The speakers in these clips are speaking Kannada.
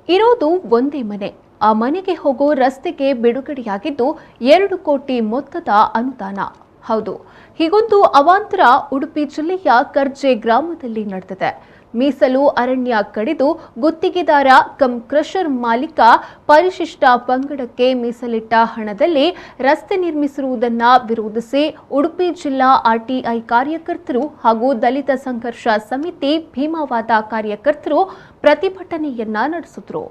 ಇರೋದು ಒಂದೇ ಮನೆ. ಆ ಮನೆಗೆ ಹೋಗೋ ರಸ್ತೆಗೆ ಬಿಡುಗಡೆಯಾಗಿದ್ದು 2 ಕೋಟಿ ಮೊತ್ತದ ಅನುದಾನ. ಹೌದು, ಹೀಗೊಂದು ಅವಾಂತರ ಉಡುಪಿ ಜಿಲ್ಲೆಯ ಕರ್ಜೆ ಗ್ರಾಮದಲ್ಲಿ ನಡೆದಿದೆ. ಮೀಸಲು ಅರಣ್ಯ ಕಡಿದು ಗುತ್ತಿಗೆದಾರ ಕಮ್ ಕ್ರಷರ್ ಮಾಲೀಕ ಪರಿಶಿಷ್ಟ ಪಂಗಡಕ್ಕೆ ಮೀಸಲಿಟ್ಟ ಹಣದಲ್ಲಿ ರಸ್ತೆ ನಿರ್ಮಿಸಿರುವುದನ್ನು ವಿರೋಧಿಸಿ ಉಡುಪಿ ಜಿಲ್ಲಾ ಆರ್ಟಿಐ ಕಾರ್ಯಕರ್ತರು ಹಾಗೂ ದಲಿತ ಸಂಘರ್ಷ ಸಮಿತಿ ಭೀಮಾವಾದ ಕಾರ್ಯಕರ್ತರು ಪ್ರತಿಭಟನೆಯನ್ನ ನಡೆಸಿದರು.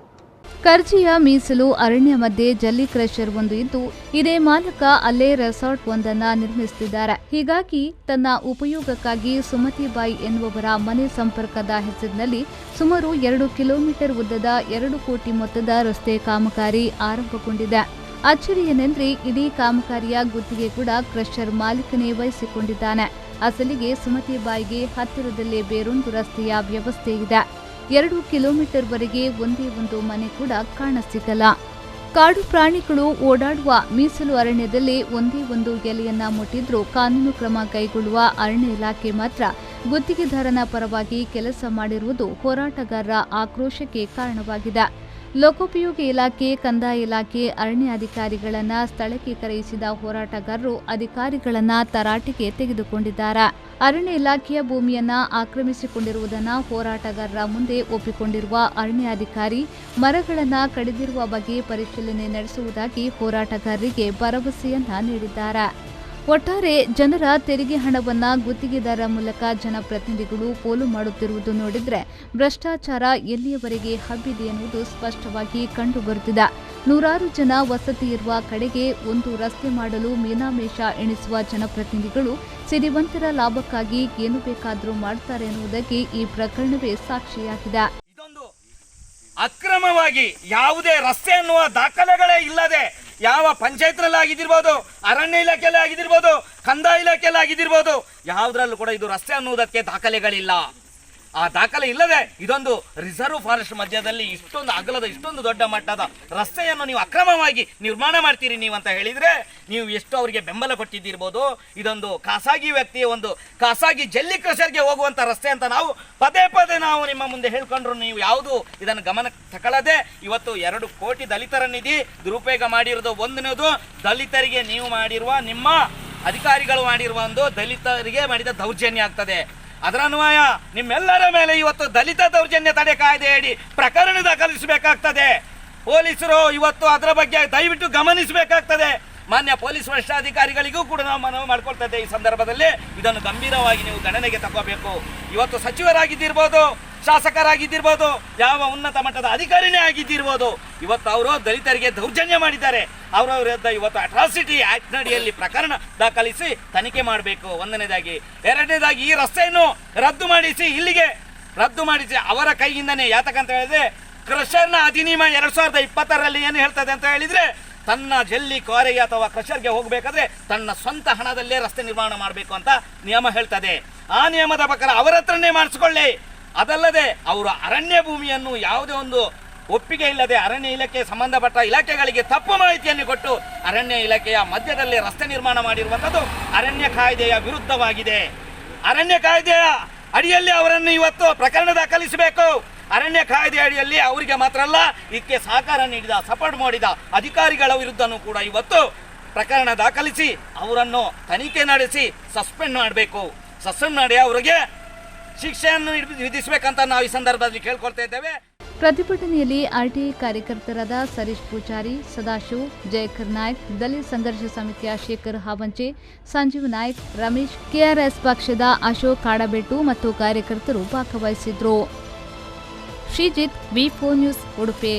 ಕರ್ಜಿಯ ಮೀಸಲು ಅರಣ್ಯ ಮಧ್ಯೆ ಜಲ್ಲಿ ಕ್ರಷರ್ ಒಂದು ಇದ್ದು, ಇದೇ ಮಾಲಕ ಅಲ್ಲೇ ರೆಸಾರ್ಟ್ ಒಂದನ್ನ ನಿರ್ಮಿಸುತ್ತಿದ್ದಾರೆ. ಹೀಗಾಗಿ ತನ್ನ ಉಪಯೋಗಕ್ಕಾಗಿ ಸುಮತಿಬಾಯಿ ಎನ್ನುವವರ ಮನೆ ಸಂಪರ್ಕದ ಹೆಸರಿನಲ್ಲಿ ಸುಮಾರು 2 ಕಿಲೋಮೀಟರ್ ಉದ್ದದ 2 ಕೋಟಿ ಮೊತ್ತದ ರಸ್ತೆ ಕಾಮಗಾರಿ ಆರಂಭಗೊಂಡಿದೆ. ಅಚ್ಚರಿಯೇನೆಂದ್ರೆ ಇಡೀ ಕಾಮಗಾರಿಯ ಗುತ್ತಿಗೆ ಕೂಡ ಕ್ರಷರ್ ಮಾಲೀಕನೇ ವಹಿಸಿಕೊಂಡಿದ್ದಾನೆ. ಅಸಲಿಗೆ ಸುಮತಿಬಾಯಿಗೆ ಹತ್ತಿರದಲ್ಲೇ ಬೇರೊಂದು ರಸ್ತೆಯ ವ್ಯವಸ್ಥೆ ಇದೆ. 2 ಕಿಲೋಮೀಟರ್ ವರೆಗೆ ಒಂದೇ ಒಂದು ಮನೆ ಕೂಡ ಕಾಣಸಿಗಲ್ಲ. ಕಾಡು ಪ್ರಾಣಿಗಳು ಓಡಾಡುವ ಮೀಸಲು ಅರಣ್ಯದಲ್ಲಿ ಒಂದೇ ಒಂದು ಎಲೆಯನ್ನ ಮುಟ್ಟಿದ್ರೂ ಕಾನೂನು ಕ್ರಮ ಕೈಗೊಳ್ಳುವ ಅರಣ್ಯ ಇಲಾಖೆ ಮಾತ್ರ ಗುತ್ತಿಗೆದಾರನ ಪರವಾಗಿ ಕೆಲಸ ಮಾಡಿರುವುದು ಹೋರಾಟಗಾರರ ಆಕ್ರೋಶಕ್ಕೆ ಕಾರಣವಾಗಿದೆ. ಲೋಕೋಪಯೋಗಿ ಇಲಾಖೆ, ಕಂದಾಯ ಇಲಾಖೆ, ಅರಣ್ಯ ಅಧಿಕಾರಿಗಳನ್ನ ಸ್ಥಳಕ್ಕೆ ಕರೆಯಿಸಿದ ಹೋರಾಟಗಾರರು ಅಧಿಕಾರಿಗಳನ್ನ ತರಾಟೆಗೆ ತೆಗೆದುಕೊಂಡಿದ್ದಾರೆ. ಅರಣ್ಯ ಇಲಾಖೆಯ ಭೂಮಿಯನ್ನ ಆಕ್ರಮಿಸಿಕೊಂಡಿರುವುದನ್ನು ಹೋರಾಟಗಾರರ ಮುಂದೆ ಒಪ್ಪಿಕೊಂಡಿರುವ ಅರಣ್ಯಾಧಿಕಾರಿ ಮರಗಳನ್ನ ಕಡಿದಿರುವ ಬಗ್ಗೆ ಪರಿಶೀಲನೆ ನಡೆಸುವುದಾಗಿ ಹೋರಾಟಗಾರರಿಗೆ ಭರವಸೆಯನ್ನ ನೀಡಿದ್ದಾರೆ. ಒಟ್ಟಾರೆ ಜನರ ತೆರಿಗೆ ಹಣವನ್ನ ಗುತ್ತಿಗೆದಾರರ ಮೂಲಕ ಜನಪ್ರತಿನಿಧಿಗಳು ಪೋಲು ಮಾಡುತ್ತಿರುವುದು ನೋಡಿದ್ರೆ ಭ್ರಷ್ಟಾಚಾರ ಎಲ್ಲಿಯವರೆಗೆ ಹಬ್ಬಿದೆ ಎನ್ನುವುದು ಸ್ಪಷ್ಟವಾಗಿ ಕಂಡುಬರುತ್ತಿದೆ. ನೂರಾರು ಜನ ವಸತಿ ಇರುವ ಕಡೆಗೆ ಒಂದು ರಸ್ತೆ ಮಾಡಲು ಮೀನಾಮೇಷ ಎಣಿಸುವ ಜನಪ್ರತಿನಿಧಿಗಳು ಸಿರಿವಂತರ ಲಾಭಕ್ಕಾಗಿ ಏನು ಬೇಕಾದರೂ ಮಾಡುತ್ತಾರೆ ಎನ್ನುವುದಕ್ಕೆ ಈ ಪ್ರಕರಣವೇ ಸಾಕ್ಷಿಯಾಗಿದೆ. ಅಕ್ರಮವಾಗಿ ಯಾವುದೇ ರಸ್ತೆ ಅನ್ನುವ ದಾಖಲೆಗಳೇ ಇಲ್ಲದೆ ಯಾವ ಪಂಚಾಯತ್ನಲ್ಲಿ ಆಗಿದ್ದಿರ್ಬೋದು, ಅರಣ್ಯ ಇಲಾಖೆಯಲ್ಲಿ ಆಗಿದ್ದಿರ್ಬೋದು, ಕಂದಾಯ ಇಲಾಖೆಯಲ್ಲಿ ಆಗಿದ್ದಿರ್ಬೋದು, ಯಾವುದ್ರಲ್ಲೂ ಕೂಡ ಇದು ರಸ್ತೆ ಅನ್ನುವುದಕ್ಕೆ ದಾಖಲೆಗಳಿಲ್ಲ. ಆ ದಾಖಲೆ ಇಲ್ಲದೆ ಇದೊಂದು ರಿಸರ್ವ್ ಫಾರೆಸ್ಟ್ ಮಧ್ಯದಲ್ಲಿ ಇಷ್ಟೊಂದು ಅಗಲದ ಇಷ್ಟೊಂದು ದೊಡ್ಡ ಮಟ್ಟದ ರಸ್ತೆಯನ್ನು ನೀವು ಅಕ್ರಮವಾಗಿ ನಿರ್ಮಾಣ ಮಾಡ್ತೀರಿ ನೀವು ಅಂತ ಹೇಳಿದರೆ ನೀವು ಎಷ್ಟು ಅವರಿಗೆ ಬೆಂಬಲ ಕೊಟ್ಟಿದ್ದಿರ್ಬೋದು. ಇದೊಂದು ಖಾಸಗಿ ವ್ಯಕ್ತಿಯ ಒಂದು ಖಾಸಗಿ ಜಲ್ಲಿ ಕ್ರಷರ್ಗೆ ಹೋಗುವಂಥ ರಸ್ತೆ ಅಂತ ನಾವು ಪದೇ ಪದೇ ನಾವು ನಿಮ್ಮ ಮುಂದೆ ಹೇಳ್ಕೊಂಡ್ರು ನೀವು ಯಾವುದು ಇದನ್ನು ಗಮನಕ್ಕೆ ತಗೊಳ್ಳದೆ ಇವತ್ತು 2 ಕೋಟಿ ದಲಿತರ ನಿಧಿ ದುರುಪಯೋಗ ಮಾಡಿರೋದು. ಒಂದನೇದು ದಲಿತರಿಗೆ ನೀವು ಮಾಡಿರುವ ನಿಮ್ಮ ಅಧಿಕಾರಿಗಳು ಮಾಡಿರುವ ಒಂದು ದಲಿತರಿಗೆ ಮಾಡಿದ ದೌರ್ಜನ್ಯ ಆಗ್ತದೆ. ಅದರ ಅನ್ವಯ ನಿಮ್ಮೆಲ್ಲರ ಮೇಲೆ ಇವತ್ತು ದಲಿತ ದೌರ್ಜನ್ಯ ತಡೆ ಕಾಯ್ದೆಯಡಿ ಪ್ರಕರಣ ದಾಖಲಿಸಬೇಕಾಗ್ತದೆ. ಪೊಲೀಸರು ಇವತ್ತು ಅದರ ಬಗ್ಗೆ ದಯವಿಟ್ಟು ಗಮನಿಸಬೇಕಾಗ್ತದೆ. ಮಾನ್ಯ ಪೊಲೀಸ್ ವರಿಷ್ಠಾಧಿಕಾರಿಗಳಿಗೂ ಕೂಡ ನಾವು ಮನವಿ ಮಾಡ್ಕೊಳ್ತದೆ. ಈ ಸಂದರ್ಭದಲ್ಲಿ ಇದನ್ನು ಗಂಭೀರವಾಗಿ ನೀವು ಗಣನೆಗೆ ತಗೋಬೇಕು. ಇವತ್ತು ಸಚಿವರಾಗಿದ್ದಿರ್ಬೋದು, ಶಾಸಕರಾಗಿದ್ದಿರ್ಬೋದು, ಯಾವ ಉನ್ನತ ಮಟ್ಟದ ಅಧಿಕಾರಿನೇ ಆಗಿದ್ದಿರ್ಬೋದು, ಇವತ್ತು ಅವರು ದಲಿತರಿಗೆ ದೌರ್ಜನ್ಯ ಮಾಡಿದ್ದಾರೆ. ಅವರ ವಿರುದ್ಧ ಇವತ್ತು ಅಟ್ರಾಸಿಟಿ ಆಕ್ಟ್ ನಡಿಯಲ್ಲಿ ಪ್ರಕರಣ ದಾಖಲಿಸಿ ತನಿಖೆ ಮಾಡಬೇಕು. ಒಂದನೇದಾಗಿ. ಎರಡನೇದಾಗಿ ಈ ರಸ್ತೆಯನ್ನು ರದ್ದು ಮಾಡಿಸಿ ಅವರ ಕೈಯಿಂದನೇ. ಯಾತಕ್ಕಂತ ಹೇಳಿದ್ರೆ ಕ್ರಷರ್ನ ಅಧಿನಿಯಮ 2020ರಲ್ಲಿ ಏನು ಹೇಳ್ತದೆ ಅಂತ ಹೇಳಿದ್ರೆ ತನ್ನ ಜಲ್ಲಿ ಕ್ವಾರಿಗೆ ಅಥವಾ ಕ್ರಷರ್ಗೆ ಹೋಗಬೇಕಾದ್ರೆ ತನ್ನ ಸ್ವಂತ ಹಣದಲ್ಲೇ ರಸ್ತೆ ನಿರ್ಮಾಣ ಮಾಡಬೇಕು ಅಂತ ನಿಯಮ ಹೇಳ್ತದೆ. ಆ ನಿಯಮದ ಪ್ರಕಾರ ಅವರ ಹತ್ರನೇ ಮಾಡಿಸ್ಕೊಳ್ಳಿ. ಅದಲ್ಲದೆ ಅವರ ಅರಣ್ಯ ಭೂಮಿಯನ್ನು ಯಾವುದೇ ಒಂದು ಒಪ್ಪಿಗೆ ಇಲ್ಲದೆ ಅರಣ್ಯ ಇಲಾಖೆ ಸಂಬಂಧಪಟ್ಟ ಇಲಾಖೆಗಳಿಗೆ ತಪ್ಪು ಮಾಹಿತಿಯನ್ನು ಕೊಟ್ಟು ಅರಣ್ಯ ಇಲಾಖೆಯ ಮಧ್ಯದಲ್ಲಿ ರಸ್ತೆ ನಿರ್ಮಾಣ ಮಾಡಿರುವಂಥದ್ದು ಅರಣ್ಯ ಕಾಯ್ದೆಯ ವಿರುದ್ಧವಾಗಿದೆ. ಅರಣ್ಯ ಕಾಯ್ದೆಯ ಅಡಿಯಲ್ಲಿ ಅವರನ್ನು ಇವತ್ತು ಪ್ರಕರಣ ದಾಖಲಿಸಬೇಕು. ಅರಣ್ಯ ಕಾಯ್ದೆ ಅಡಿಯಲ್ಲಿ ಅವರಿಗೆ ಮಾತ್ರ ಅಲ್ಲ, ಇದಕ್ಕೆ ಸಹಕಾರ ನೀಡಿದ ಸಪೋರ್ಟ್ ಮಾಡಿದ ಅಧಿಕಾರಿಗಳ ವಿರುದ್ಧನೂ ಕೂಡ ಇವತ್ತು ಪ್ರಕರಣ ದಾಖಲಿಸಿ ಅವರನ್ನು ತನಿಖೆ ನಡೆಸಿ ಸಸ್ಪೆಂಡ್ ಮಾಡಬೇಕು. ಸಸ್ಪೆಂಡ್ ಮಾಡಿ ಅವರಿಗೆ ಶಿಕ್ಷೆಯನ್ನು ವಿಧಿಸಬೇಕಂತ ನಾವು ಈ ಸಂದರ್ಭದಲ್ಲಿ ಕೇಳ್ಕೊಳ್ತಾ ಇದ್ದೇವೆ. ಪ್ರತಿಭಟನೆಯಲ್ಲಿ ಆರ್ಟಿಐ ಕಾರ್ಯಕರ್ತರಾದ ಸರೀಶ್ ಪೂಜಾರಿ, ಸದಾಶಿವ್, ಜಯಕರ್ ನಾಯ್ಕ್, ದಲಿತ ಸಂಘರ್ಷ ಸಮಿತಿಯ ಶೇಖರ್ ಹಾವಂಚೆ, ಸಂಜೀವ್ ನಾಯ್ಕ್, ರಮೇಶ್, ಕೆಆರ್ಎಸ್ ಪಕ್ಷದ ಅಶೋಕ್ ಕಾಡಬೆಟ್ಟು ಮತ್ತು ಕಾರ್ಯಕರ್ತರು ಭಾಗವಹಿಸಿದ್ರು. ಶ್ರೀಜಿತ್, ವಿ4 ನ್ಯೂಸ್, ಉಡುಪಿ.